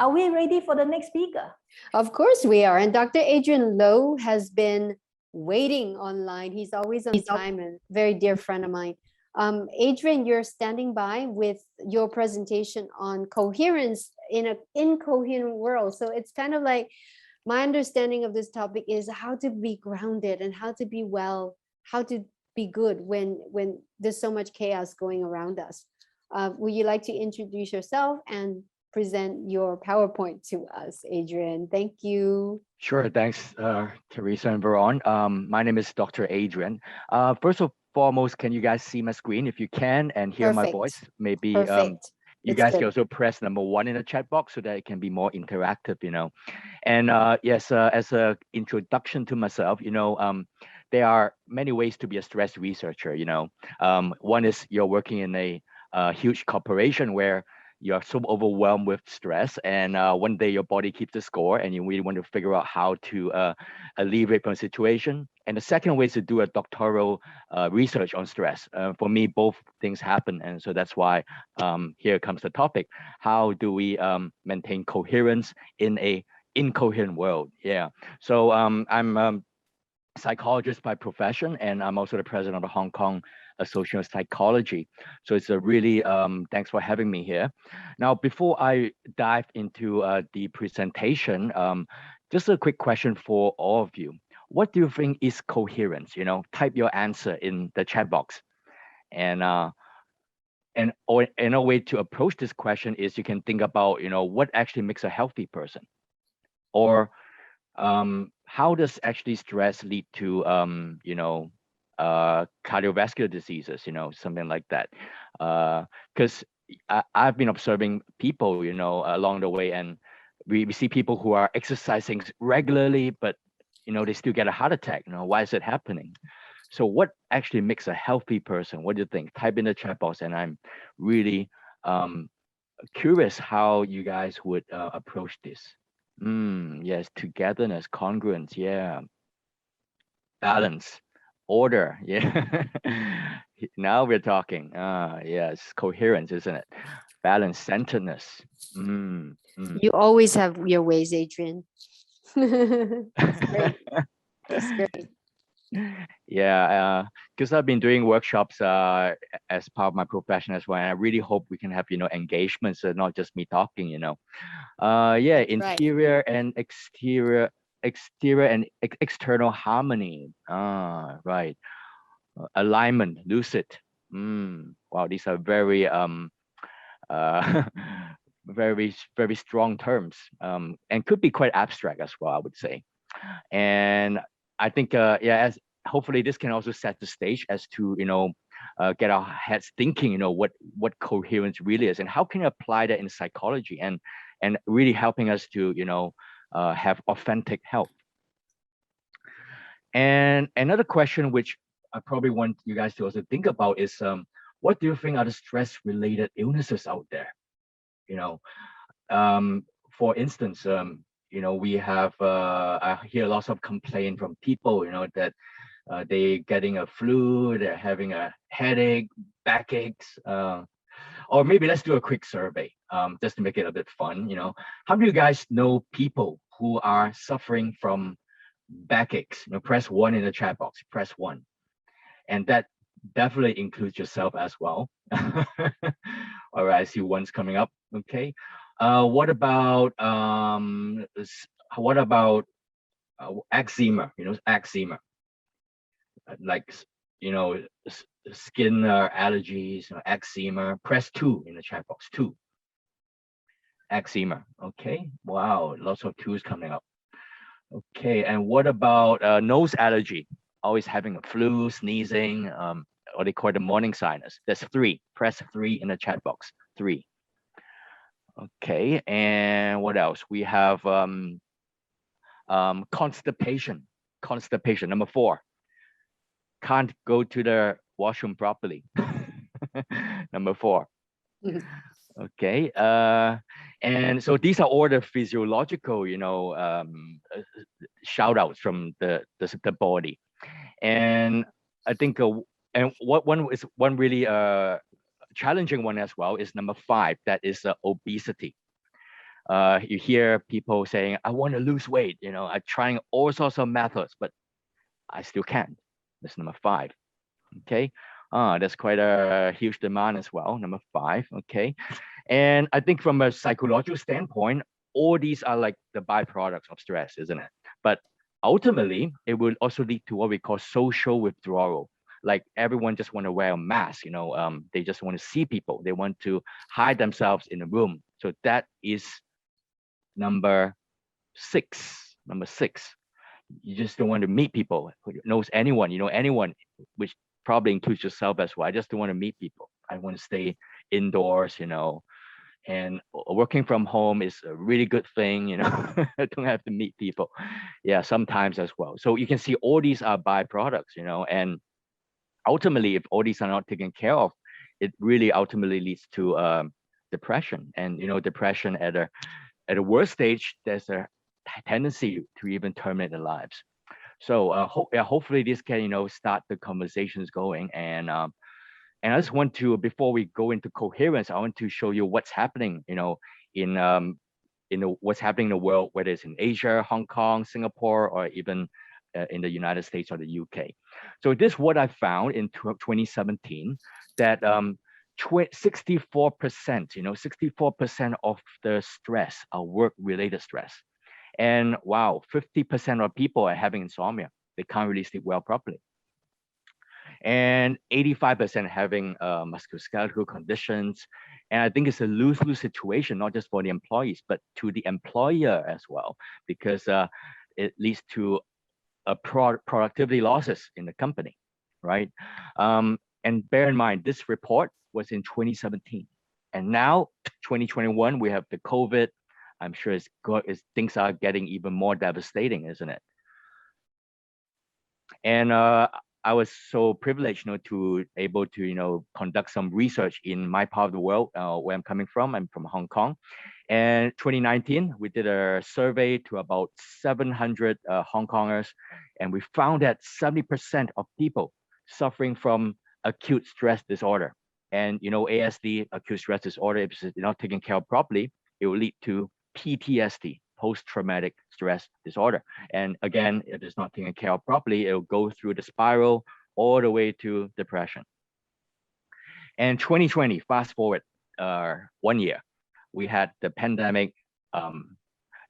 Are we ready for the next speaker? Of course we are. And Dr. Adrian Lowe has been waiting online. He's always on time and very dear friend of mine. Adrian, you're standing by with your presentation on coherence in an incoherent world. So it's kind of like my understanding of this topic is how to be grounded and how to be well, how to be good when there's so much chaos going around us. Would you like to introduce yourself and present your PowerPoint to us, Adrian? Thank you. Sure, thanks, Teresa and Veron. My name is Dr. Adrian. First and foremost, can you guys see my screen? If you can and hear my voice, maybe you guys can also press #1 in the chat box so that it can be more interactive, And yes, as an introduction to myself, there are many ways to be a stress researcher, One is you're working in a huge corporation where you're so overwhelmed with stress, and one day your body keeps the score and you really want to figure out how to alleviate from the situation. And the second way is to do a doctoral research on stress. For me, both things happen, and so that's why here comes the topic. How do we maintain coherence in a incoherent world? Yeah, so I'm a psychologist by profession, and I'm also the president of the Hong Kong Association of Psychology. So it's a really, thanks for having me here. Now, before I dive into the presentation, just a quick question for all of you. What do you think is coherence? Type your answer in the chat box. And a way to approach this question is you can think about, what actually makes a healthy person? Or how does actually stress lead to, cardiovascular diseases, something like that. Because I've been observing people, along the way, and we see people who are exercising regularly, but, they still get a heart attack. Why is it happening? So what actually makes a healthy person? What do you think? Type in the chat box, and I'm really curious how you guys would approach this. Yes, togetherness, congruence, yeah. Balance. Order, yeah. Now we're talking. Yes, coherence, isn't it? Balance, centeredness. You always have your ways, Adrian. That's great. That's great. Yeah, because I've been doing workshops as part of my profession as well, and I really hope we can have engagements, not just me talking. Yeah, interior and exterior and external harmony. Right. Alignment, lucid. Wow, these are very very strong terms, and could be quite abstract as well, I would say. And I think as hopefully this can also set the stage as to get our heads thinking, what coherence really is and how can you apply that in psychology and really helping us to have authentic health. And another question which I probably want you guys to also think about is what do you think are the stress related illnesses out there? For instance, we have I hear lots of complaint from people that they getting a flu, they're having a headache, backaches, or maybe let's do a quick survey just to make it a bit fun. How many of you guys know people who are suffering from backaches? Press 1 in the chat box, press 1. And that definitely includes yourself as well. All right, I see one's coming up. Okay. What about eczema? Eczema, like skin allergies, eczema. Press 2 in the chat box. 2. Eczema. Okay. Wow, lots of 2s coming up. Okay, and what about nose allergy? Always having a flu, sneezing, or they call it the morning sinus. That's 3. Press 3 in the chat box. 3. Okay, and what else? We have constipation. Constipation, number 4. Can't go to the washroom properly. Number 4. Okay, and so these are all the physiological, shout outs from the body. And I think, and one really challenging one as well is number 5, that is obesity. You hear people saying, I want to lose weight, I'm trying all sorts of methods, but I still can't. That's number 5. Okay. That's quite a huge demand as well. Number 5. Okay. And I think from a psychological standpoint, all these are like the byproducts of stress, isn't it? But ultimately, it will also lead to what we call social withdrawal. Like everyone just want to wear a mask, they just want to see people. They want to hide themselves in a room. So that is number 6. Number 6. You just don't want to meet people who knows anyone, anyone, which probably includes yourself as well. I just don't want to meet people. I want to stay indoors, and working from home is a really good thing, I don't have to meet people. Yeah, sometimes as well. So you can see all these are byproducts, and ultimately, if all these are not taken care of, it really ultimately leads to depression. And depression at a worst stage, there's a tendency to even terminate their lives. So hopefully this can start the conversations going. And I just want to, before we go into coherence, I want to show you what's happening in what's happening in the world, whether it's in Asia, Hong Kong, Singapore, or even in the United States or the UK. So this is what I found in 2017, that 64%, 64% of the stress are work-related stress. And wow, 50% of people are having insomnia. They can't really sleep well properly. And 85% having musculoskeletal conditions. And I think it's a lose-lose situation, not just for the employees, but to the employer as well, because it leads to productivity losses in the company, right? And bear in mind, this report was in 2017. And now, 2021, we have the COVID. I'm sure things are getting even more devastating, isn't it? And I was so privileged, to able to, conduct some research in my part of the world, where I'm coming from. I'm from Hong Kong. And 2019, we did a survey to about 700 Hong Kongers, and we found that 70% of people suffering from acute stress disorder. And ASD, acute stress disorder, if it's not taken care of properly, it will lead to PTSD, post-traumatic stress disorder. And again, if it's not taken care of properly, it'll go through the spiral all the way to depression. And 2020, fast forward 1 year, we had the pandemic.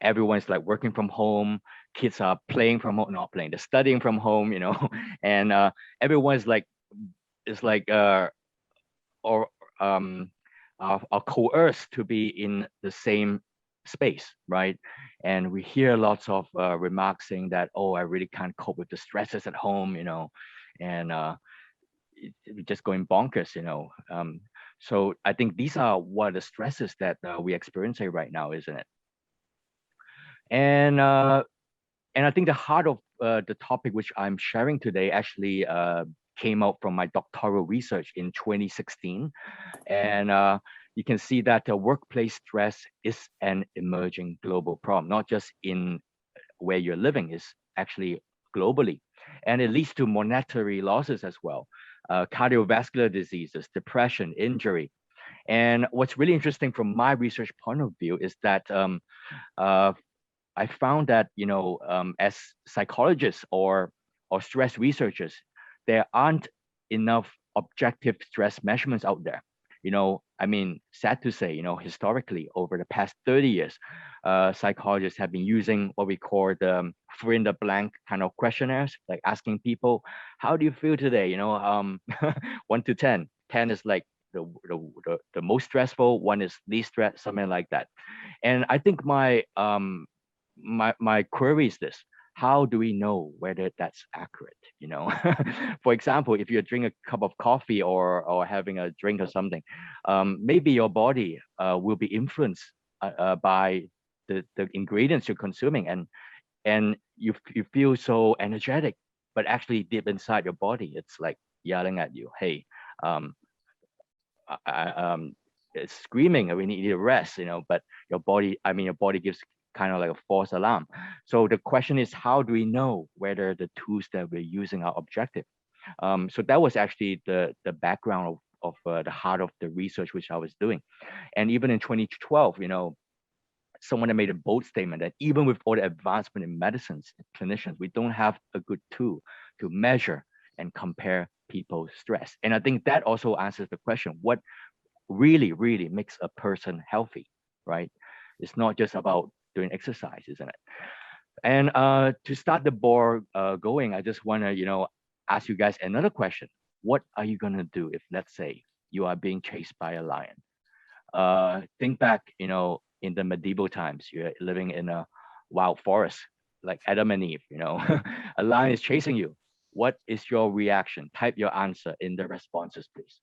Everyone's like working from home. Kids are playing from home, not playing, they're studying from home, and everyone's like, it's like are coerced to be in the same space, right? And we hear lots of remarks saying that, oh, I really can't cope with the stresses at home, and we're just going bonkers, so I think these are what the stresses that we're experiencing right now, isn't it? And I think the heart of the topic which I'm sharing today actually came out from my doctoral research in 2016. And you can see that the workplace stress is an emerging global problem, not just in where you're living, is actually globally. And it leads to monetary losses as well, cardiovascular diseases, depression, injury. And what's really interesting from my research point of view is that I found that, as psychologists or stress researchers, there aren't enough objective stress measurements out there. I mean, sad to say, historically, over the past 30 years, psychologists have been using what we call the fill in the blank kind of questionnaires, like asking people, how do you feel today? 1 to 10. 10 is like the most stressful, 1 is least stress, something like that. And I think my query is this: how do we know whether that's accurate? For example, if you drink a cup of coffee or having a drink or something, maybe your body will be influenced by the ingredients you're consuming, and you feel so energetic, but actually deep inside your body, it's like yelling at you, hey, it's screaming, we need to rest, but your body gives kind of like a false alarm. So the question is, how do we know whether the tools that we're using are objective? So that was actually the background of the heart of the research which I was doing. And even in 2012, someone that made a bold statement that even with all the advancement in medicines, clinicians, we don't have a good tool to measure and compare people's stress. And I think that also answers the question, what really, really makes a person healthy, right? It's not just about doing exercise, isn't it? And to start the ball going, I just want to, ask you guys another question. What are you going to do if, let's say, you are being chased by a lion? Think back, in the medieval times, you're living in a wild forest, like Adam and Eve, a lion is chasing you. What is your reaction? Type your answer in the responses, please.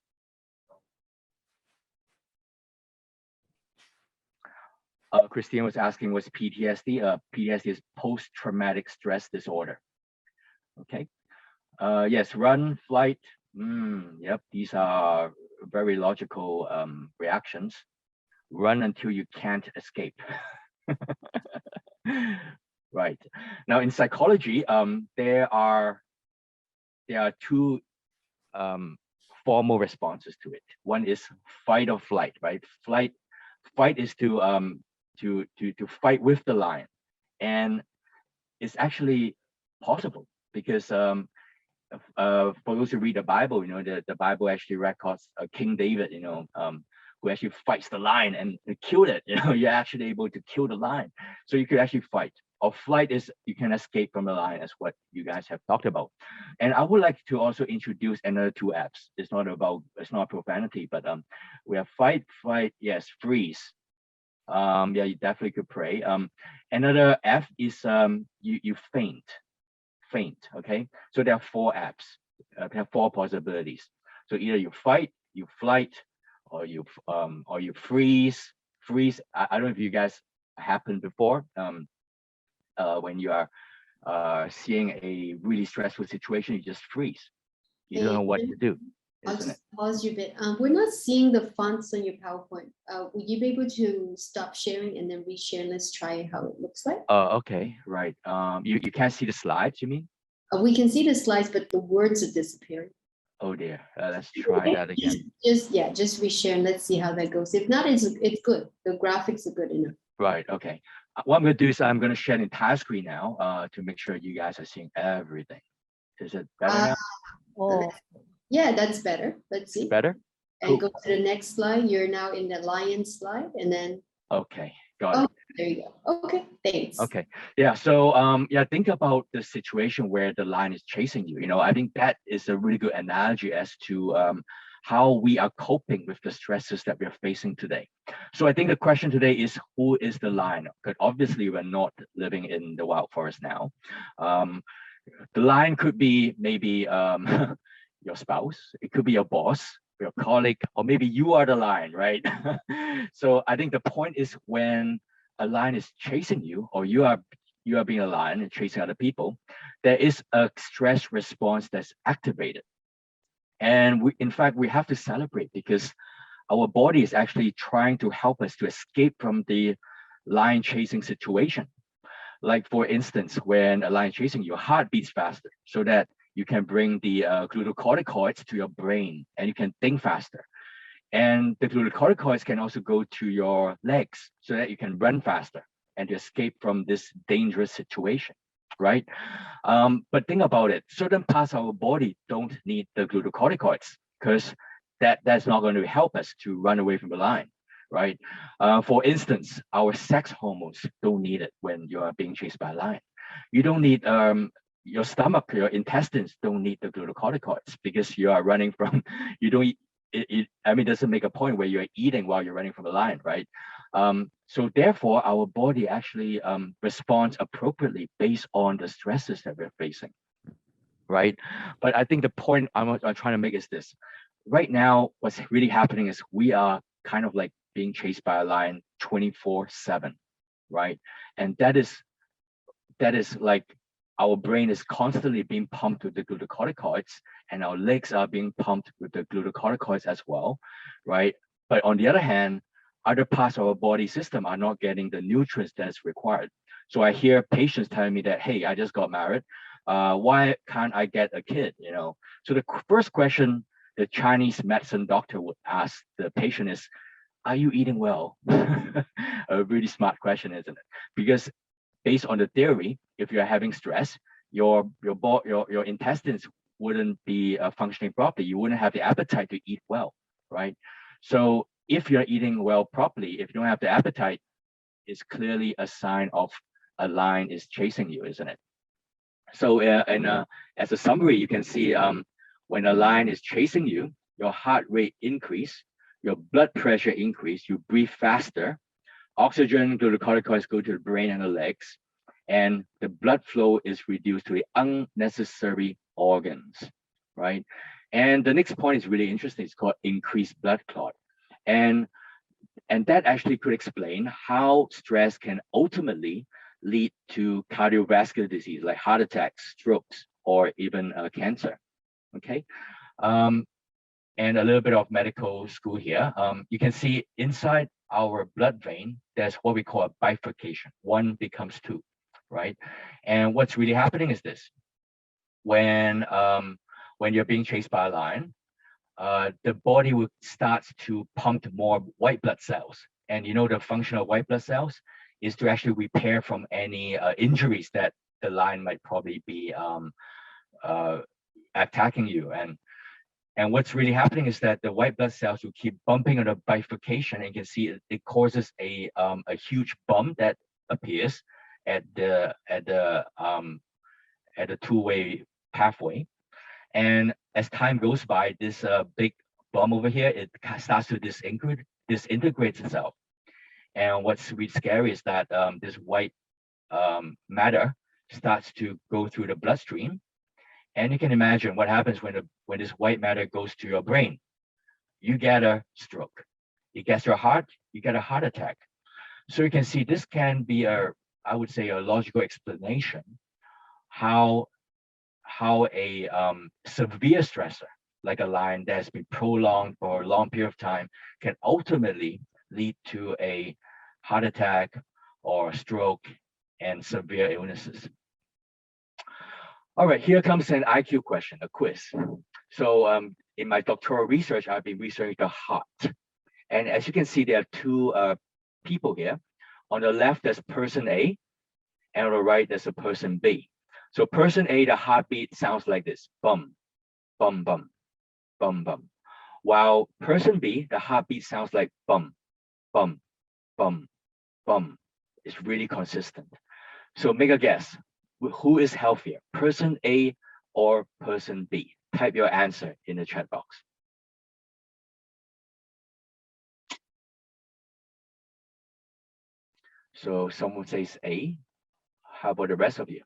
Christine was asking, what's PTSD? PTSD is post-traumatic stress disorder. Okay. Yes, run, flight. Yep, these are very logical reactions. Run until you can't escape. Right. Now in psychology, there are two formal responses to it. One is fight or flight, right? Fight is to fight with the lion, and it's actually possible because for those who read the Bible, the Bible actually records King David, who actually fights the lion and killed it. You're actually able to kill the lion, so you could actually fight. Or flight is you can escape from the lion, as what you guys have talked about. And I would like to also introduce another two apps. It's not profanity, but we have fight, flight, yes, freeze. Yeah, you definitely could pray. Another F is you faint. Okay, so there are four apps. There are four possibilities. So either you fight, you flight, or you freeze. I don't know if you guys happened before. When you are seeing a really stressful situation, you just freeze. You don't know what to do. I'll just pause you a bit. We're not seeing the fonts on your PowerPoint. Would you be able to stop sharing and then reshare? Let's try how it looks like. Okay, right. You can't see the slides, you mean? We can see the slides, but the words are disappearing. Oh dear. Let's try that again. Just reshare and let's see how that goes. If not, it's good. The graphics are good enough. Right. Okay. What I'm going to do is I'm going to share the entire screen now to make sure you guys are seeing everything. Is it better now? Yeah, that's better. Let's see. Better? And go to the next slide. You're now in the lion slide, and then. Okay, got it. There you go. Okay, thanks. Okay, yeah. So think about the situation where the lion is chasing you. I think that is a really good analogy as to how we are coping with the stresses that we are facing today. So I think the question today is, who is the lion? Because obviously we're not living in the wild forest now. The lion could be maybe your spouse, it could be your boss, your colleague, or maybe you are the lion, right? So I think the point is, when a lion is chasing you, or you are being a lion and chasing other people, there is a stress response that's activated. And in fact, we have to celebrate, because our body is actually trying to help us to escape from the lion chasing situation. Like for instance, when a lion chasing you, your heart beats faster, so that you can bring the glucocorticoids to your brain and you can think faster. And the glucocorticoids can also go to your legs so that you can run faster and to escape from this dangerous situation, right? But think about it, certain parts of our body don't need the glucocorticoids, because that's not going to help us to run away from the lion, right? For instance, our sex hormones don't need it when you are being chased by a lion. You don't need your stomach, your intestines don't need the glucocorticoids, because you are running from, you don't eat, it doesn't make a point where you're eating while you're running from a lion, right? So therefore, our body actually responds appropriately based on the stresses that we're facing, right? But I think the point I'm trying to make is this. Right now, what's really happening is we are kind of like being chased by a lion 24/7, right? And that is like, our brain is constantly being pumped with the glucocorticoids, and our legs are being pumped with the glucocorticoids as well, right? But on the other hand, other parts of our body system are not getting the nutrients that's required. So I hear patients telling me that, hey, I just got married. Why can't I get a kid? So the first question the Chinese medicine doctor would ask the patient is, are you eating well? A really smart question, isn't it? Because based on the theory, if you're having stress, your intestines wouldn't be functioning properly. You wouldn't have the appetite to eat well, right? So if you're eating well properly, if you don't have the appetite, it's clearly a sign of a lion is chasing you, isn't it? So as a summary, you can see when a lion is chasing you, your heart rate increase, your blood pressure increase, you breathe faster, oxygen glucocorticoids go to the brain and the legs, and the blood flow is reduced to the unnecessary organs, right? And the next point is really interesting. It's called increased blood clot. And that actually could explain how stress can ultimately lead to cardiovascular disease like heart attacks, strokes, or even cancer. Okay. And a little bit of medical school here. You can see inside our blood vein, there's what we call a bifurcation. One becomes two, right? And what's really happening is this: when you're being chased by a lion, the body will start to pump more white blood cells. And you know the function of white blood cells is to actually repair from any injuries that the lion might probably be attacking you. And what's really happening is that the white blood cells will keep bumping on the bifurcation, and you can see it causes a huge bump that appears at the two-way pathway. And as time goes by, this big bump over here, it starts to disintegrate itself. And what's really scary is that this white matter starts to go through the bloodstream. And you can imagine what happens when this white matter goes to your brain. You get a stroke. It gets your heart, you get a heart attack. So you can see this can be I would say, a logical explanation how a severe stressor like a lion that has been prolonged for a long period of time can ultimately lead to a heart attack or stroke and severe illnesses. All right, here comes an IQ question, a quiz. So in my doctoral research, I've been researching the heart. And as you can see, there are two people here. On the left, there's person A, and on the right, there's a person B. So person A, the heartbeat sounds like this: bum, bum, bum, bum, bum. While person B, the heartbeat sounds like bum, bum, bum, bum. It's really consistent. So make a guess. Who is healthier, person A or person B? Type your answer in the chat box. So someone says A. How about the rest of you?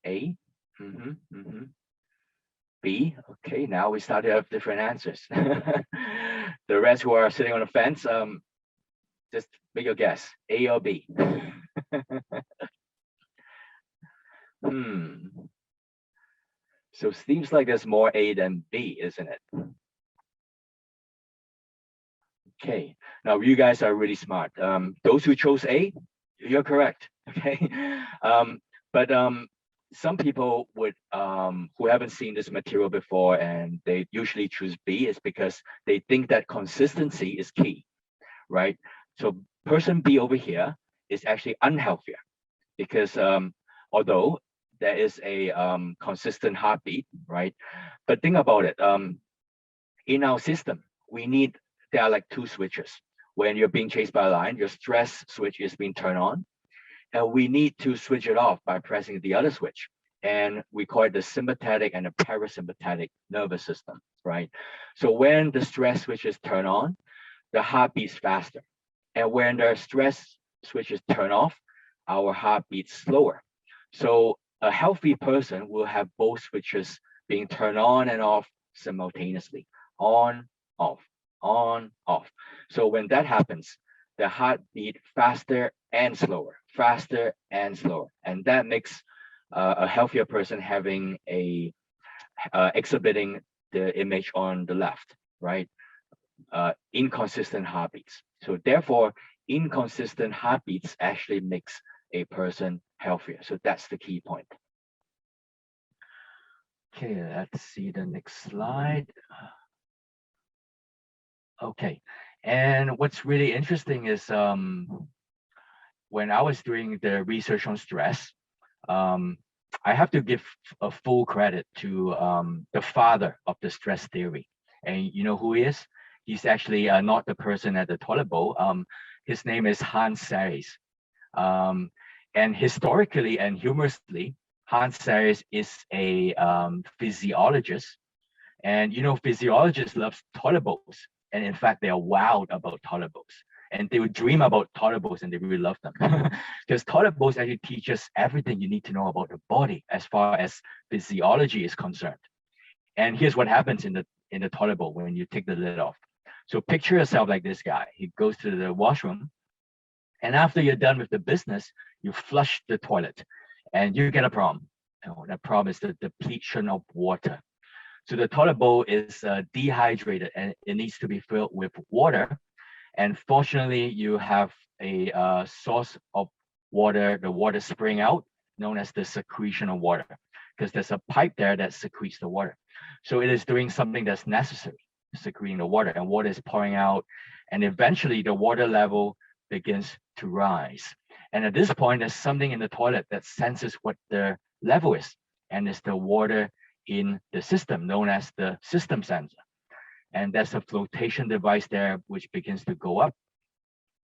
A? B? Okay, now we start to have different answers. The rest who are sitting on the fence, just make your guess, A or B? So it seems like there's more A than B, isn't it? Okay, now you guys are really smart. Those who chose A, you're correct. Okay, but some people would who haven't seen this material before and they usually choose B is because they think that consistency is key, right? So person B over here is actually unhealthier because although there is a consistent heartbeat, right? But think about it. In our system, there are like two switches. When you're being chased by a lion, your stress switch is being turned on, and we need to switch it off by pressing the other switch. And we call it the sympathetic and the parasympathetic nervous system, right? So when the stress switch is turned on, the heart beats faster. And when the stress switch is turned off, our heart beats slower. So a healthy person will have both switches being turned on and off simultaneously. On, off, on, off. So when that happens, the heart beat faster and slower, faster and slower. And that makes a healthier person having exhibiting the image on the left, right? Inconsistent heartbeats. So therefore, inconsistent heartbeats actually makes a person healthier. So that's the key point. Okay, let's see the next slide. Okay. And what's really interesting is when I was doing the research on stress, um, I have to give a full credit to the father of the stress theory. And you know who he is? He's actually not the person at the toilet bowl. His name is Hans Selye. Um, and historically and humorously, Hans Selye is a physiologist. And you know, physiologists love toilet bowls. And in fact, they are wild about toilet bowls. And they would dream about toilet bowls and they really love them. Because toilet bowls actually teach us everything you need to know about the body as far as physiology is concerned. And here's what happens in the toilet bowl when you take the lid off. So picture yourself like this guy. He goes to the washroom, and after you're done with the business, you flush the toilet, and you get a problem. That problem is the depletion of water. So the toilet bowl is dehydrated and it needs to be filled with water. And fortunately, you have a source of water, the water spraying out, known as the secretion of water, because there's a pipe there that secretes the water. So it is doing something that's necessary, secreting the water, and water is pouring out. And eventually, the water level begins to rise. And at this point, there's something in the toilet that senses what the level is, and it's the water in the system, known as the system sensor. And there's a flotation device there which begins to go up.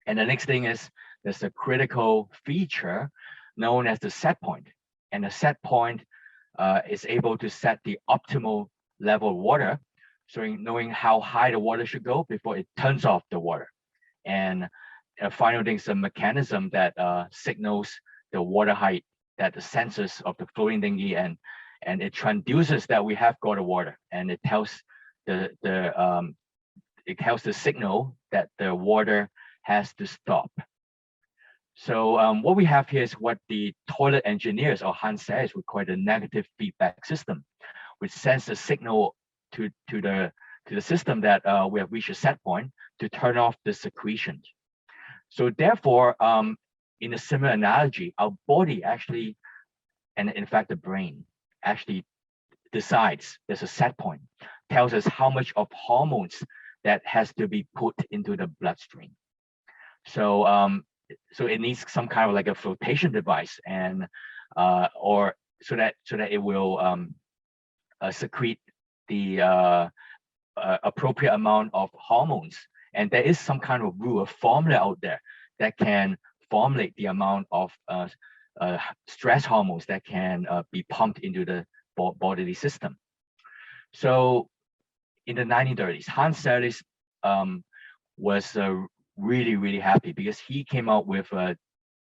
And the next thing is there's a critical feature known as the set point. And the set point is able to set the optimal level of water, so knowing how high the water should go before it turns off the water. And the final thing is a mechanism that signals the water height, that the sensors of the floating dinghy, and it transduces that we have got the water, and it tells the signal that the water has to stop. So what we have here is what the toilet engineers or Hans Selye would call the negative feedback system, which sends a signal to the system that we have reached a set point to turn off the secretions. So therefore, in a similar analogy, our body actually, and in fact the brain, actually decides there's a set point, tells us how much of hormones that has to be put into the bloodstream. So so it needs some kind of like a flotation device, and or so that it will secrete the appropriate amount of hormones. And there is some kind of rule, a formula out there that can formulate the amount of stress hormones that can be pumped into the bodily system. So in the 1930s, Hans Selye was really, really happy because he came out with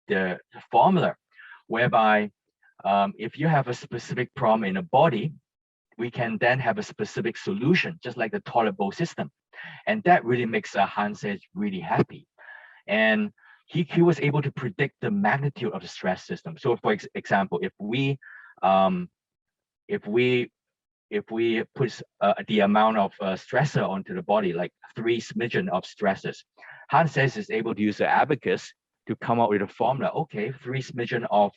the formula whereby if you have a specific problem in a body, we can then have a specific solution, just like the toilet bowl system. And that really makes Hans Selye really happy. And he was able to predict the magnitude of the stress system. So for example, if we put the amount of stressor onto the body, like 3 smidgen of stresses, Hans Selye is able to use the abacus to come up with a formula. Okay, 3 smidgen of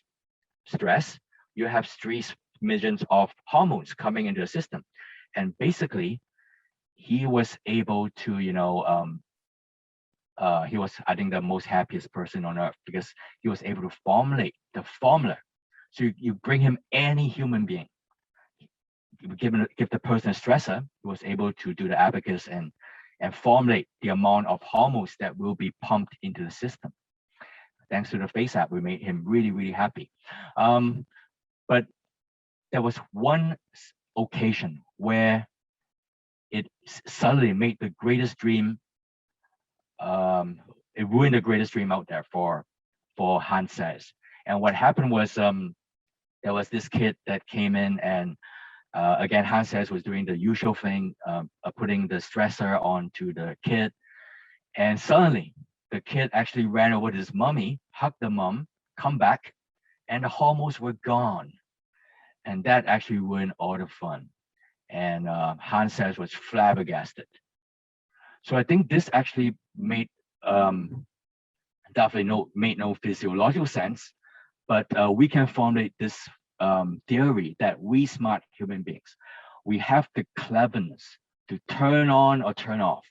stress, you have 3 smidgens of hormones coming into the system. And basically, he was able to, he was, I think, the most happiest person on earth because he was able to formulate the formula. So you bring him any human being, give the person a stressor, he was able to do the abacus and formulate the amount of hormones that will be pumped into the system. Thanks to the Face app, we made him really, really happy. But there was one occasion where it suddenly made the greatest dream, it ruined the greatest dream out there for Hans Selye. And what happened was there was this kid that came in, and again, Hans Selye was doing the usual thing, putting the stressor onto the kid. And suddenly, the kid actually ran over to his mommy, hugged the mom, come back, and the hormones were gone. And that actually ruined all the fun. And Hans Selye was flabbergasted. So I think this actually made definitely made no physiological sense, but we can formulate this theory that we smart human beings, we have the cleverness to turn on or turn off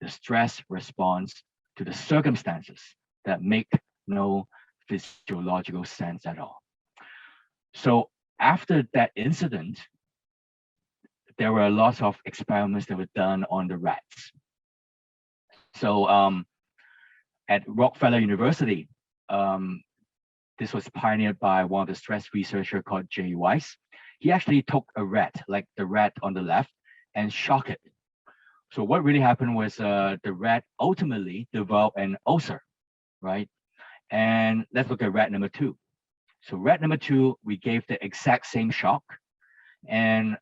the stress response to the circumstances that make no physiological sense at all. So after that incident, there were lots of experiments that were done on the rats. So at Rockefeller University, this was pioneered by one of the stress researcher called Jay Weiss. He actually took a rat, like the rat on the left, and shocked it. So what really happened was the rat ultimately developed an ulcer, right? And let's look at rat number 2. So rat number 2, we gave the exact same shock, and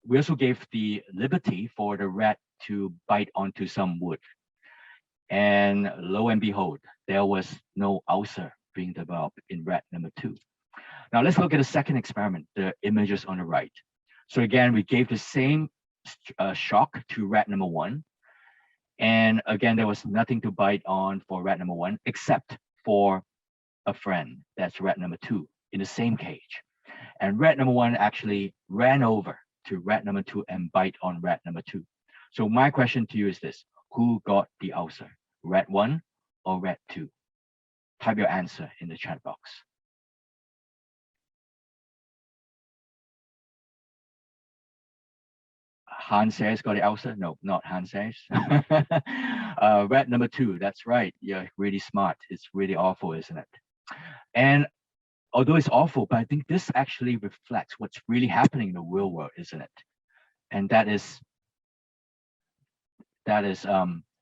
we also gave the liberty for the rat to bite onto some wood. And lo and behold, there was no ulcer being developed in rat number 2. Now let's look at the second experiment, the images on the right. So again, we gave the same shock to rat number 1. And again, there was nothing to bite on for rat number 1, except for a friend, that's rat number 2, in the same cage. And rat number 1 actually ran over to rat number 2 and bite on rat number 2. So my question to you is this: who got the ulcer, rat 1 or rat 2? Type your answer in the chat box. Han says got the ulcer? No, not Han says. Rat number 2, that's right. You're really smart. It's really awful, isn't it? And although it's awful, but I think this actually reflects what's really happening in the real world, isn't it? And that is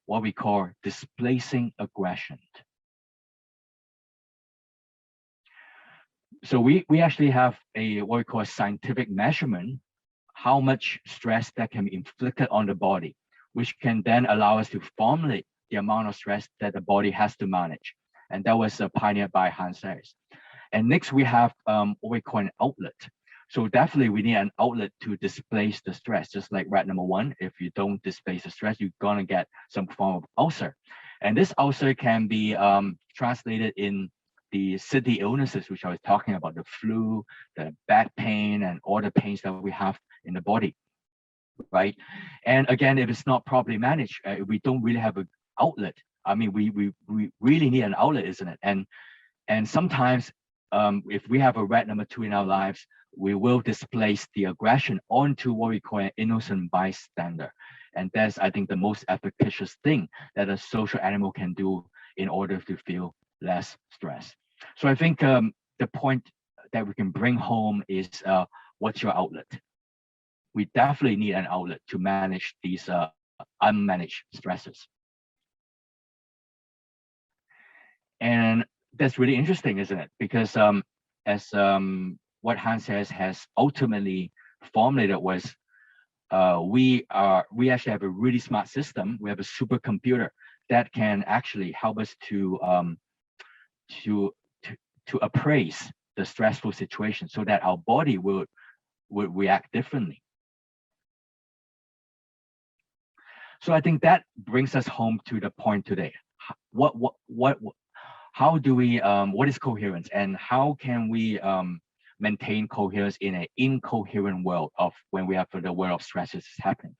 what we call displacing aggression. So we actually have what we call a scientific measurement, how much stress that can be inflicted on the body, which can then allow us to formulate the amount of stress that the body has to manage. And that was pioneered by Hans Sayers. And next we have what we call an outlet. So definitely we need an outlet to displace the stress, just like rat number 1. If you don't displace the stress, you're gonna get some form of ulcer. And this ulcer can be translated in the city illnesses, which I was talking about, the flu, the back pain, and all the pains that we have in the body, right? And again, if it's not properly managed, if we don't really have an outlet, I mean, we really need an outlet, isn't it? And sometimes if we have a rat number 2 in our lives, we will displace the aggression onto what we call an innocent bystander. And that's, I think, the most efficacious thing that a social animal can do in order to feel less stress. So I think the point that we can bring home is what's your outlet? We definitely need an outlet to manage these unmanaged stresses. And that's really interesting, isn't it? Because as what Hans says has ultimately formulated was we actually have a really smart system. We have a supercomputer that can actually help us to appraise the stressful situation so that our body would react differently. So I think that brings us home to the point today. How do we what is coherence, and how can we maintain coherence in an incoherent world of when we have the world of stresses happening?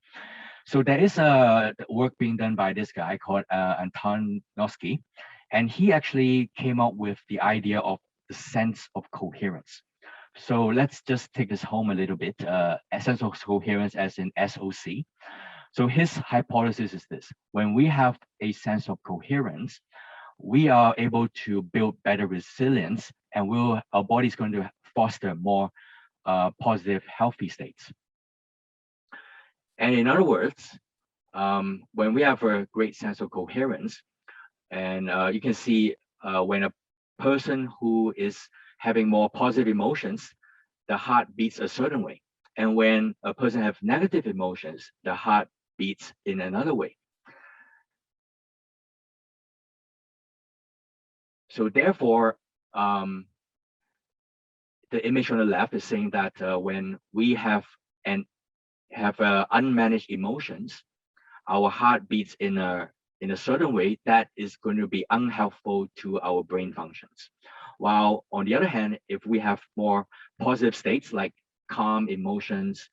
So there is a work being done by this guy called Antonovsky, and he actually came up with the idea of the sense of coherence. So let's just take this home a little bit. A sense of coherence as in SOC. So his hypothesis is this: when we have a sense of coherence, we are able to build better resilience, and our body is going to foster more positive, healthy states. And in other words, when we have a great sense of coherence, and you can see when a person who is having more positive emotions, the heart beats a certain way. And when a person has negative emotions, the heart beats in another way. So therefore, the image on the left is saying that when we have unmanaged emotions, our heart beats in a certain way that is going to be unhelpful to our brain functions. While on the other hand, if we have more positive states like calm emotions,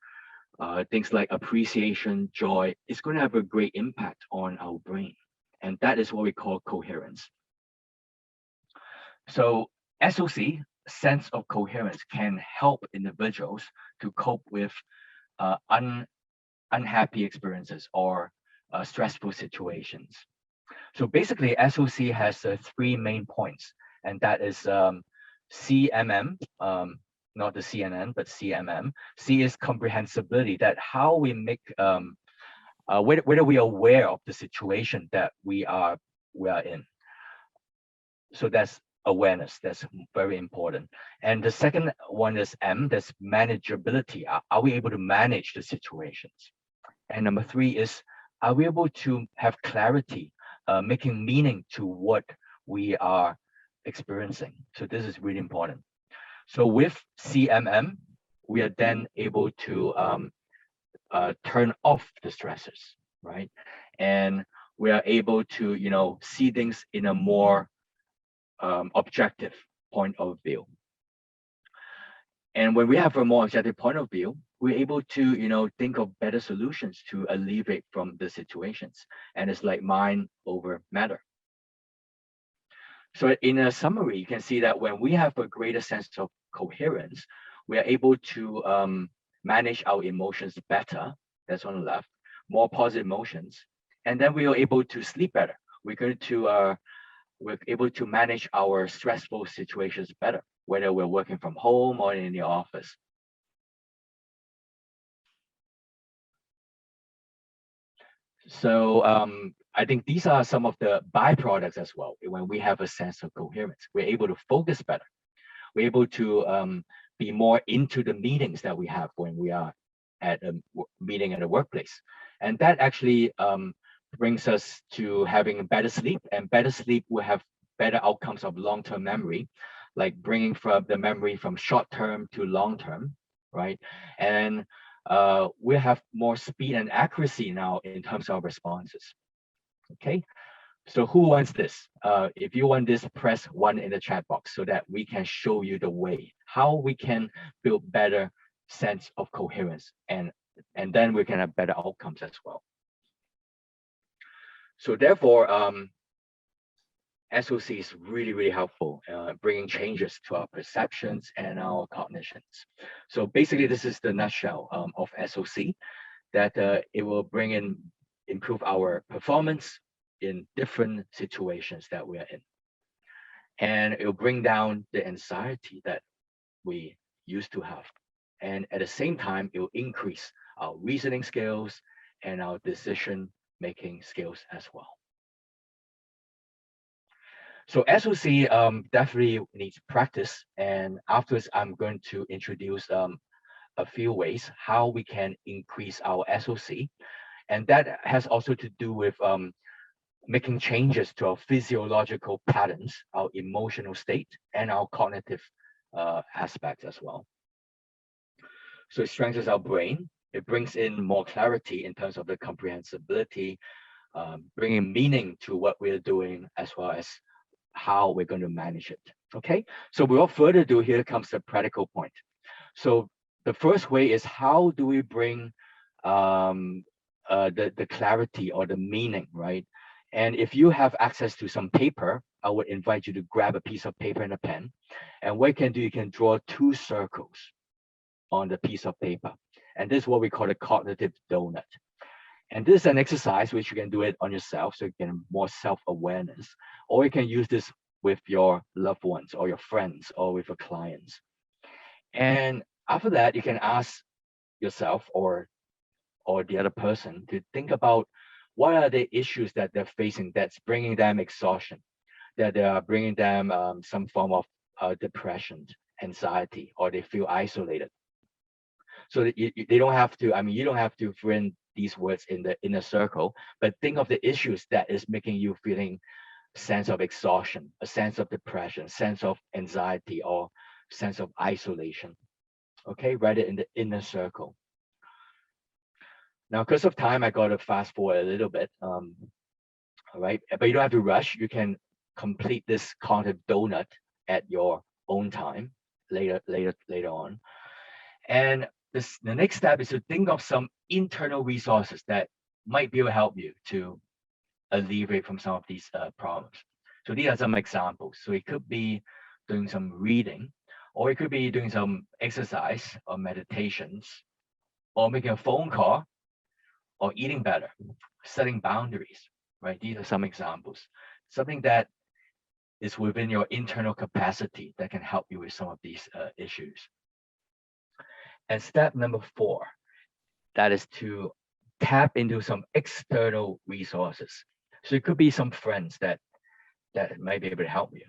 things like appreciation, joy, it's going to have a great impact on our brain. And that is what we call coherence. So SOC, sense of coherence, can help individuals to cope with unhappy experiences or stressful situations. So basically, SOC has three main points, and that is CMM, not the CNN, but CMM. C is comprehensibility, that how we make, whether we are aware of the situation that we are in. So that's awareness, that's very important. And the second one is M, that's manageability. Are we able to manage the situations? And number three is, are we able to have clarity, making meaning to what we are experiencing? So this is really important. So with CMM, we are then able to turn off the stressors, right? And we are able to, see things in a more objective point of view. And when we have a more objective point of view, we're able to, think of better solutions to alleviate from the situations. And it's like mind over matter. So in a summary, you can see that when we have a greater sense of coherence, we are able to manage our emotions better. That's on the left, more positive emotions. And then we are able to sleep better. We're able to manage our stressful situations better, whether we're working from home or in the office. So I think these are some of the byproducts as well. When we have a sense of coherence, we're able to focus better. We're able to be more into the meetings that we have when we are at a meeting at a workplace. And that actually brings us to having better sleep, and better sleep will have better outcomes of long-term memory, like bringing from the memory from short-term to long-term, right? And we have more speed and accuracy now in terms of responses. Okay, so who wants this? If you want this, press 1 in the chat box so that we can show you the way, how we can build better sense of coherence, and then we can have better outcomes as well. So therefore, SOC is really, really helpful, bringing changes to our perceptions and our cognitions. So basically, this is the nutshell of SOC, that it will improve our performance in different situations that we are in. And it will bring down the anxiety that we used to have. And at the same time, it will increase our reasoning skills and our decision-making skills as well. So SOC definitely needs practice. And afterwards, I'm going to introduce a few ways how we can increase our SOC. And that has also to do with making changes to our physiological patterns, our emotional state, and our cognitive aspects as well. So it strengthens our brain. It brings in more clarity in terms of the comprehensibility, bringing meaning to what we're doing, as well as how we're going to manage it. Okay, so without further ado, here comes the practical point. So the first way is, how do we bring the clarity or the meaning, right? And if you have access to some paper, I would invite you to grab a piece of paper and a pen. And what you can do, you can draw 2 circles on the piece of paper. And this is what we call a cognitive donut. And this is an exercise which you can do it on yourself, so you get more self-awareness, or you can use this with your loved ones or your friends or with your clients. And after that, you can ask yourself or the other person to think about what are the issues that they're facing that's bringing them exhaustion, that they are bringing them some form of depression, anxiety, or they feel isolated. So that they don't have to, you don't have to bring these words in the inner circle, but think of the issues that is making you feeling sense of exhaustion, a sense of depression, sense of anxiety, or sense of isolation. Okay, write it in the inner circle. Now, because of time, I got to fast forward a little bit. All right, but you don't have to rush. You can complete this cognitive donut at your own time later on. And the next step is to think of some internal resources that might be able to help you to alleviate from some of these problems. So these are some examples. So it could be doing some reading, or it could be doing some exercise or meditations, or making a phone call, or eating better, setting boundaries, right? These are some examples. Something that is within your internal capacity that can help you with some of these issues. And step number 4, that is to tap into some external resources. So it could be some friends that might be able to help you,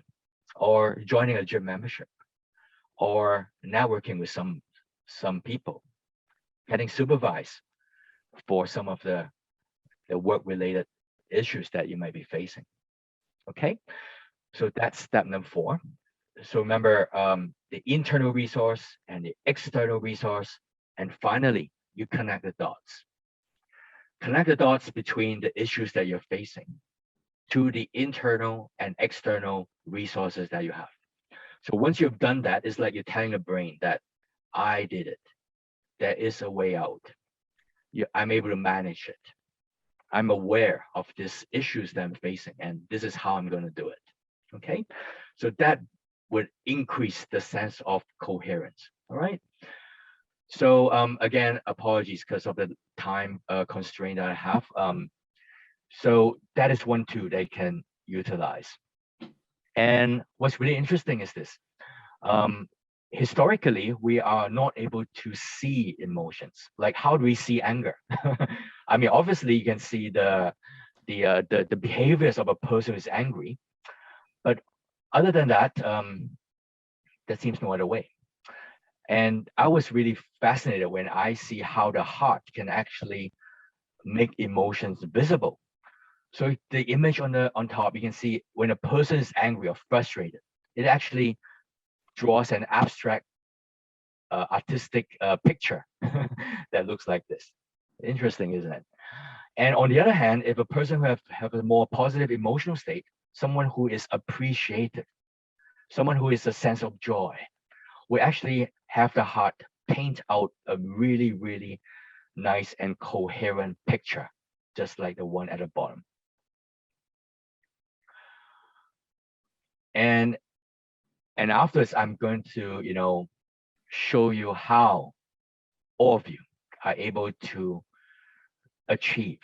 or joining a gym membership, or networking with some people, getting supervised for some of the work-related issues that you might be facing. Okay, so that's step number 4. So remember the internal resource and the external resource, and finally you connect the dots. Connect the dots between the issues that you're facing to the internal and external resources that you have. So once you've done that, it's like you're telling the brain that I did it. There is a way out. I'm able to manage it. I'm aware of these issues that I'm facing, and this is how I'm going to do it. Okay, so that would increase the sense of coherence. All right. So again, apologies because of the time constraint that I have. So that is one tool they can utilize. And what's really interesting is this. Historically, we are not able to see emotions. Like, how do we see anger? I mean, obviously, you can see the behaviors of a person who's angry, but other than that, there seems no other way. And I was really fascinated when I see how the heart can actually make emotions visible. So the image on top, you can see when a person is angry or frustrated, it actually draws an abstract artistic picture that looks like this. Interesting, isn't it? And on the other hand, if a person who have a more positive emotional state, someone who is appreciative, someone who is a sense of joy, will actually have the heart paint out a really, really nice and coherent picture, just like the one at the bottom. And afterwards, I'm going to, show you how all of you are able to achieve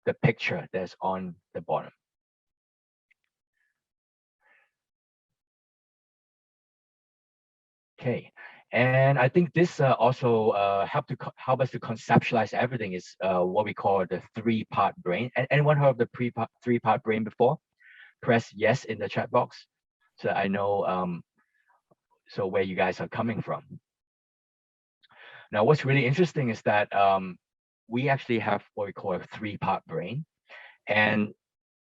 the picture that's on the bottom. Okay, and I think this also help us to conceptualize everything is what we call the 3-part brain. And anyone heard of the 3-part brain before? Press yes in the chat box, so I know so where you guys are coming from. Now, what's really interesting is that we actually have what we call a 3-part brain, and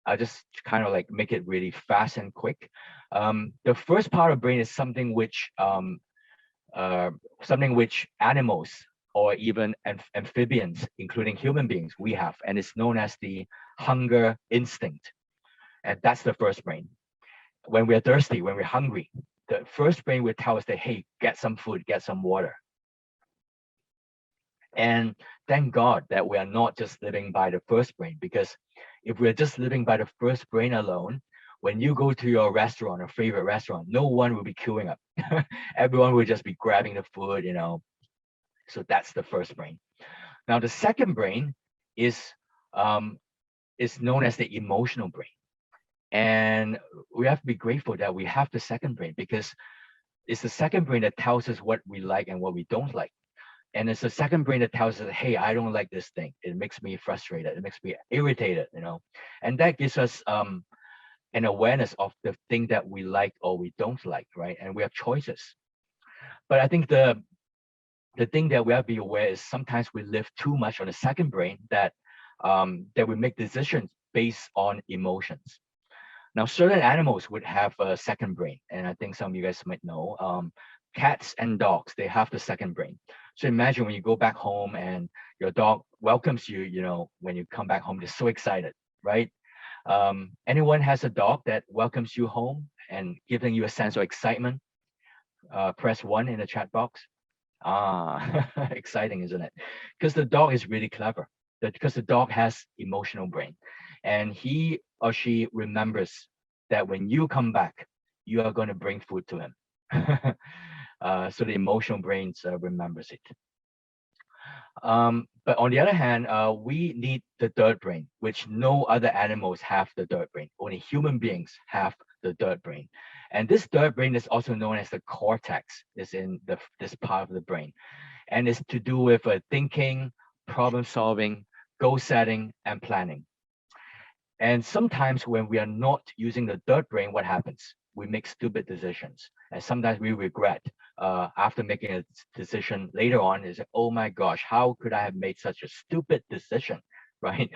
I'll just kind of like make it really fast and quick. The first part of brain is something which animals or even amphibians, including human beings, we have, and it's known as the hunger instinct. And that's the first brain. When we're thirsty, when we're hungry, the first brain will tell us that, hey, get some food, get some water. And thank God that we are not just living by the first brain, because if we're just living by the first brain alone, when you go to your restaurant or favorite restaurant, no one will be queuing up. Everyone will just be grabbing the food, So that's the first brain. Now, the second brain is known as the emotional brain. And we have to be grateful that we have the second brain, because it's the second brain that tells us what we like and what we don't like. And it's the second brain that tells us, hey, I don't like this thing. It makes me frustrated. It makes me irritated, And that gives us an awareness of the thing that we like or we don't like, right? And we have choices. But I think the thing that we have to be aware is sometimes we live too much on the second brain that we make decisions based on emotions. Now, certain animals would have a second brain, and I think some of you guys might know. Cats and dogs, they have the second brain. So imagine when you go back home and your dog welcomes you, when you come back home, they're so excited, right? Anyone has a dog that welcomes you home and giving you a sense of excitement? Press 1 in the chat box. Ah, exciting, isn't it? Because the dog is really clever. Because the dog has emotional brain, and he or she remembers that when you come back, you are going to bring food to him. So the emotional brains remembers it. But on the other hand, we need the third brain, which no other animals have the third brain. Only human beings have the third brain. And this third brain is also known as the cortex, is in this part of the brain. And it's to do with thinking, problem solving, goal setting, and planning. And sometimes when we are not using the third brain, what happens? We make stupid decisions. And sometimes we regret after making a decision later on is, oh my gosh, how could I have made such a stupid decision, right?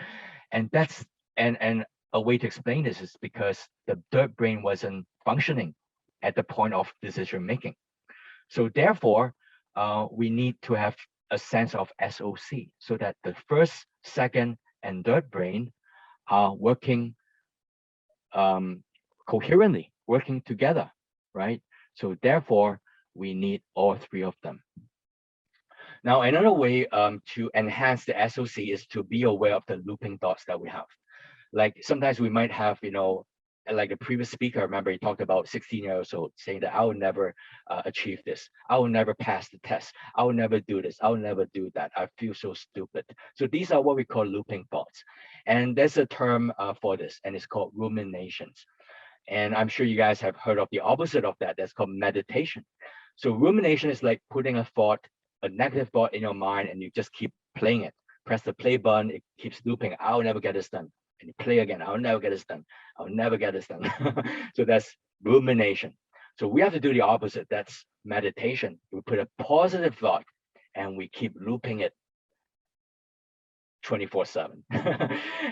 And that's, and a way to explain this is because the third brain wasn't functioning at the point of decision making. So therefore, we need to have a sense of SOC so that the first, second, and third brain are working coherently, working together, right? So therefore, we need all three of them. Now, another way to enhance the SOC is to be aware of the looping thoughts that we have. Like sometimes we might have, like the previous speaker, remember he talked about 16 years old saying that I will never achieve this. I will never pass the test. I will never do this. I will never do that. I feel so stupid. So these are what we call looping thoughts. And there's a term for this, and it's called ruminations. And I'm sure you guys have heard of the opposite of that. That's called meditation. So rumination is like putting a thought, a negative thought in your mind, and you just keep playing it. Press the play button, it keeps looping. I'll never get this done. And you play again. I'll never get this done. I'll never get this done. So that's rumination. So we have to do the opposite. That's meditation. We put a positive thought and we keep looping it 24/7.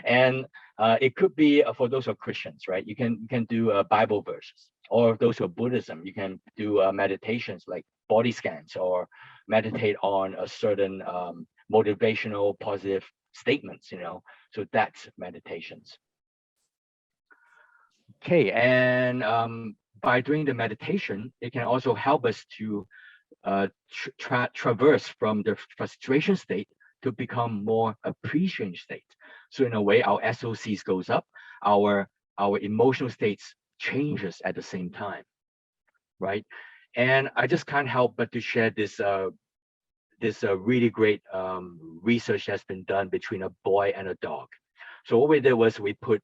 And it could be for those who are Christians, right? You can do Bible verses, or those who are Buddhism, you can do meditations like body scans, or meditate on a certain motivational positive statements, so that's meditations. Okay, and by doing the meditation, it can also help us to traverse from the frustration state to become more appreciating state. So in a way, our SOCs goes up, our emotional states changes at the same time, right? And I just can't help but to share this really great research that's been done between a boy and a dog. So what we did was we put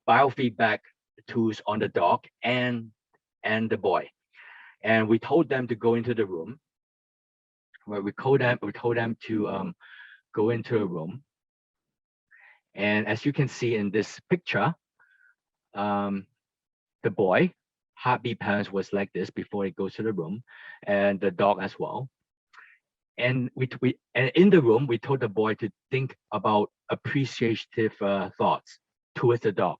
biofeedback tools on the dog and the boy, and we told them to go into the room. Where we told them to go into a room, and as you can see in this picture, the boy heartbeat patterns was like this before it goes to the room, and the dog as well. And and in the room, we told the boy to think about appreciative thoughts towards the dog.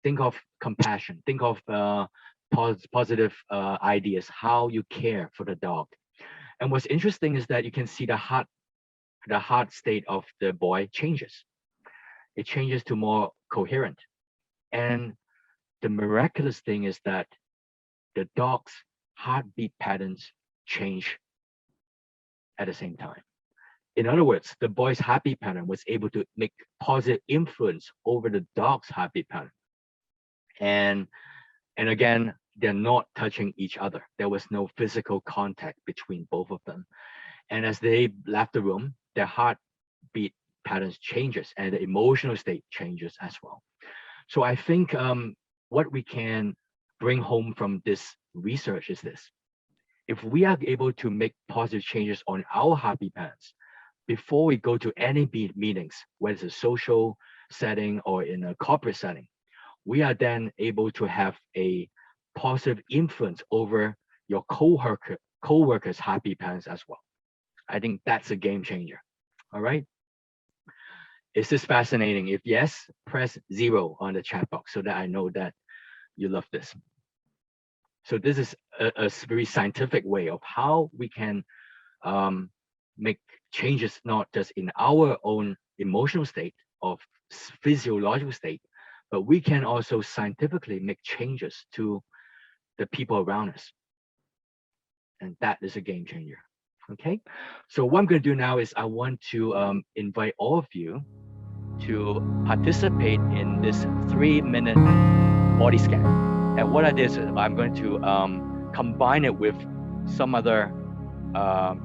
Think of compassion. Think of positive ideas, how you care for the dog. And what's interesting is that you can see the heart state of the boy changes. It changes to more coherent. And the miraculous thing is that the dog's heartbeat patterns change at the same time. In other words, the boy's heartbeat pattern was able to make positive influence over the dog's heartbeat pattern. And again, they're not touching each other. There was no physical contact between both of them. And as they left the room, their heartbeat patterns changes and the emotional state changes as well. So I think what we can bring home from this research is this. If we are able to make positive changes on our heartbeat patterns before we go to any meetings, whether it's a social setting or in a corporate setting, we are then able to have a positive influence over your co-workers' heartbeat patterns as well. I think that's a game changer. All right. Is this fascinating? If yes, press 0 on the chat box so that I know that you love this. So this is a very scientific way of how we can make changes, not just in our own emotional state of physiological state, but we can also scientifically make changes to the people around us. And that is a game changer. Okay, so what I'm going to do now is I want to invite all of you to participate in this 3-minute body scan. And what I did is I'm going to combine it with some other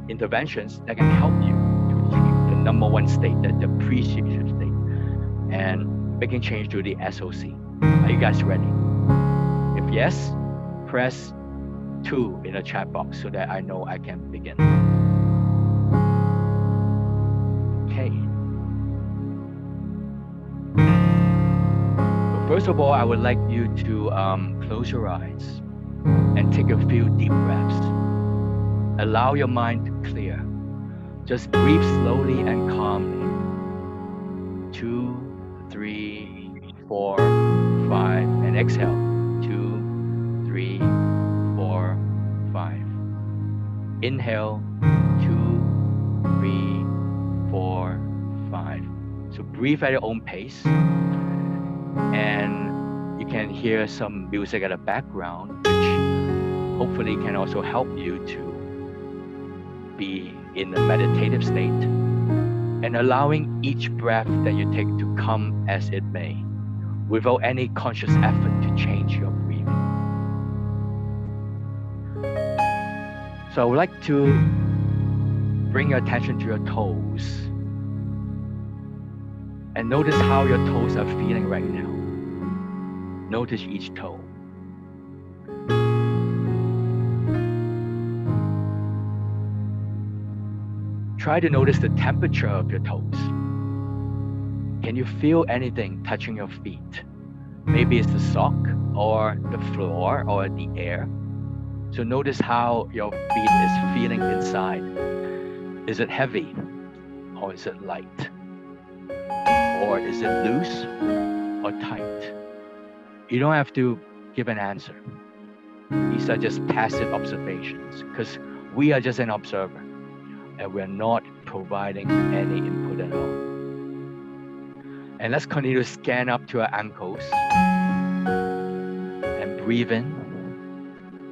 interventions that can help you to achieve the number one state, the appreciation state, and making change to the SOC. Are you guys ready? If yes, press 2 in the chat box so that I know I can begin. Okay. So first of all, I would like you to close your eyes and take a few deep breaths. Allow your mind to clear. Just breathe slowly and calmly. 2, 3, 4, 5, and exhale. 2, 3, 4, 5. Inhale. 2, 3, 4, 5. So breathe at your own pace. And you can hear some music at the background, which hopefully can also help you to be in a meditative state, and allowing each breath that you take to come as it may, without any conscious effort to change your breathing. So I would like to bring your attention to your toes and notice how your toes are feeling right now. Notice each toe. Try to notice the temperature of your toes. Can you feel anything touching your feet? Maybe it's the sock or the floor or the air. So notice how your feet is feeling inside. Is it heavy or is it light? Or is it loose or tight? You don't have to give an answer. These are just passive observations because we are just an observer and we're not providing any input at all. And let's continue to scan up to our ankles and breathe in.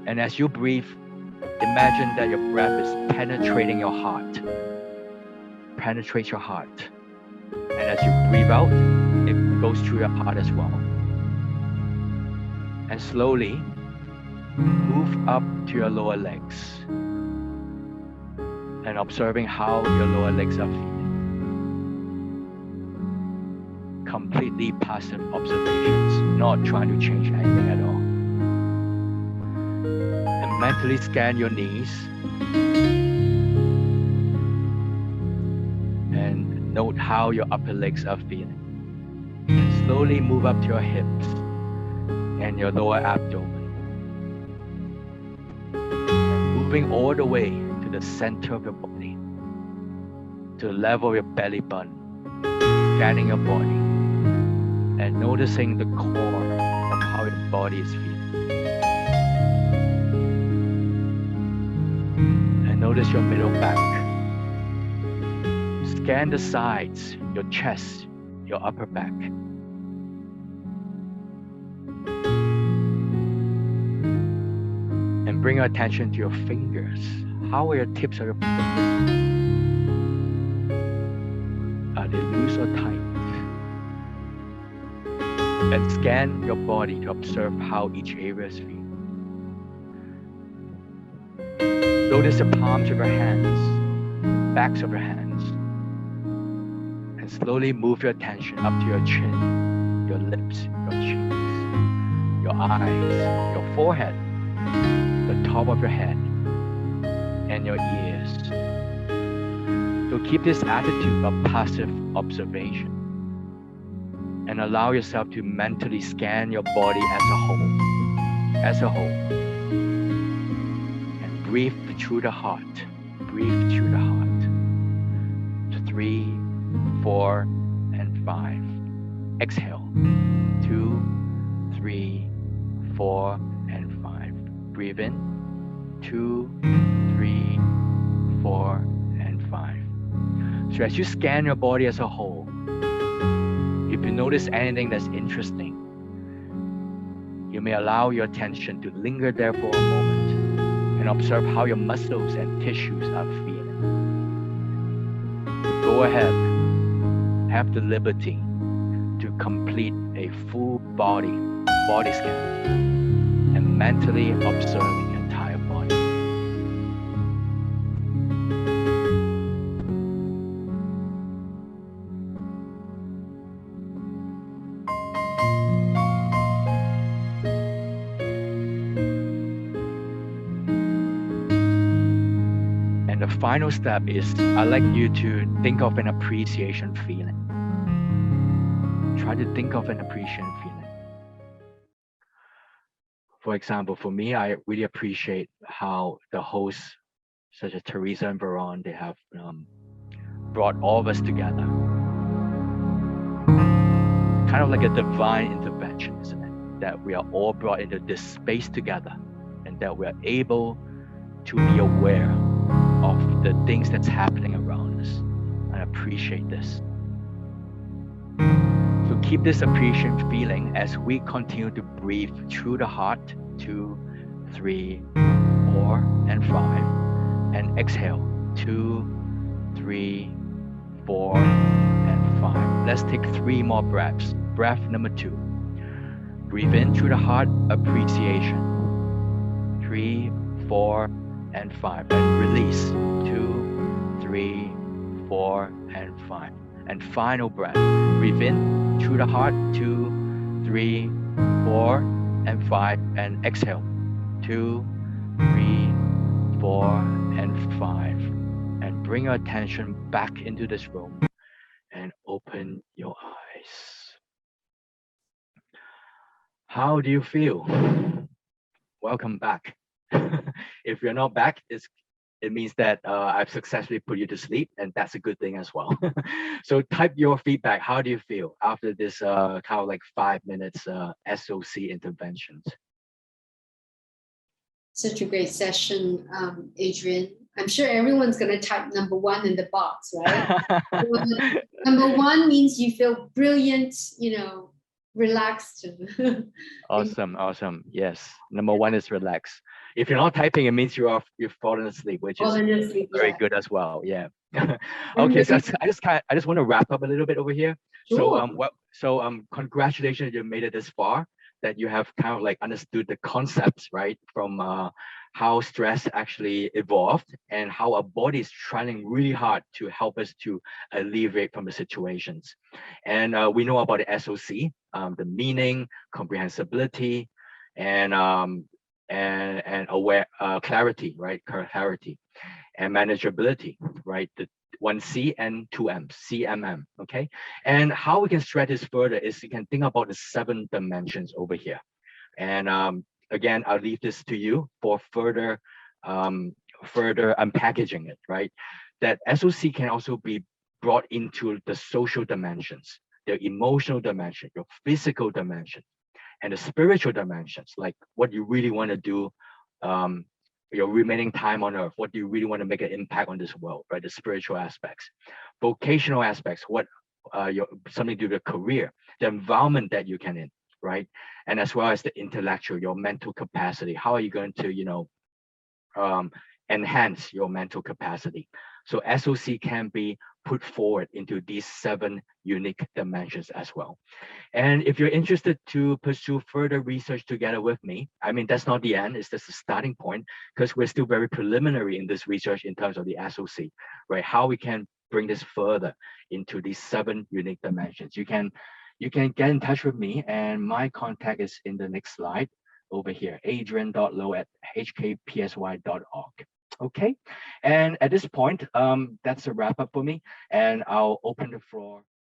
And as you breathe, imagine that your breath is penetrating your heart. Penetrates your heart. And as you breathe out, it goes through your heart as well. And slowly move up to your lower legs and observing how your lower legs are feeling. Completely passive observations, not trying to change anything at all. And mentally scan your knees and note how your upper legs are feeling. And slowly move up to your hips and your lower abdomen. And moving all the way to the center of your body, to the level of your belly button, scanning your body and noticing the core of how your body is feeling. And notice your middle back. Scan the sides, your chest, your upper back. And bring your attention to your fingers. How are your tips of your fingers? Are they loose or tight? And scan your body to observe how each area is feeling. Notice the palms of your hands, backs of your hands. And slowly move your attention up to your chin, your lips, your cheeks, your eyes, your forehead, the top of your head, and your ears. So keep this attitude of passive observation and allow yourself to mentally scan your body as a whole. And breathe through the heart. Breathe through the heart. 3, 4, and 5. Exhale. 2, 3, 4, and 5. Breathe in. 2, 3, 4, and 5. So as you scan your body as a whole, if you notice anything that's interesting, you may allow your attention to linger there for a moment and can observe how your muscles and tissues are feeling. Go ahead, have the liberty to complete a full body scan and mentally observe your entire body. And the final step is I'd like you to think of an appreciation feeling. Try to think of an appreciation feeling. For example, for me, I really appreciate how the hosts, such as Teresa and Veron, they have brought all of us together. Kind of like a divine intervention, isn't it? That we are all brought into this space together and that we are able to be aware of the things that's happening around us. I appreciate this. So keep this appreciation feeling as we continue to breathe through the heart, 2, 3, 4, and 5. And exhale, 2, 3, 4, and 5. Let's take 3 more breaths. Breath number 2. Breathe in through the heart, appreciation. 3, 4, and 5. And release, 2, 3, 4, and 5. And final breath. Breathe in through the heart, 2, 3, 4, and 5. And exhale, 2, 3, 4, and 5. And bring your attention back into this room and open your eyes. How do you feel? Welcome back. If you're not back, it means that I've successfully put you to sleep, and that's a good thing as well. So type your feedback. How do you feel after this kind of like 5 minutes SOC interventions? Such a great session, Adrian. I'm sure everyone's going to type number 1 in the box, right? Number 1 means you feel brilliant, relaxed. Awesome. Yes. Number 1 is relax. If you're not typing, it means you've fallen asleep, which is very good as well. Yeah. Okay. So I just want to wrap up a little bit over here. Sure. So congratulations, you made it this far. That you have kind of like understood the concepts, right? From how stress actually evolved and how our body is trying really hard to help us to alleviate from the situations. And we know about the SOC, the meaning, comprehensibility, and aware clarity, right? Clarity and manageability, right? The 1C and 2M, CMM, okay? And how we can stretch this further is you can think about the 7 dimensions over here. And again, I'll leave this to you for further unpackaging it, right? That SOC can also be brought into the social dimensions, the emotional dimension, your physical dimension, and the spiritual dimensions, like what you really want to do, your remaining time on earth, what do you really want to make an impact on this world, right? The spiritual aspects, vocational aspects, what something to do with your career, the environment that you can in, right? And as well as the intellectual, your mental capacity. How are you going to, enhance your mental capacity? So SOC can be put forward into these 7 unique dimensions as well. And if you're interested to pursue further research together with me, I mean, that's not the end, it's just a starting point, because we're still very preliminary in this research in terms of the SOC, right? How we can bring this further into these 7 unique dimensions. You can get in touch with me, and my contact is in the next slide over here, adrian.low@hkpsy.org. Okay, and at this point, that's a wrap up for me, and I'll open the floor.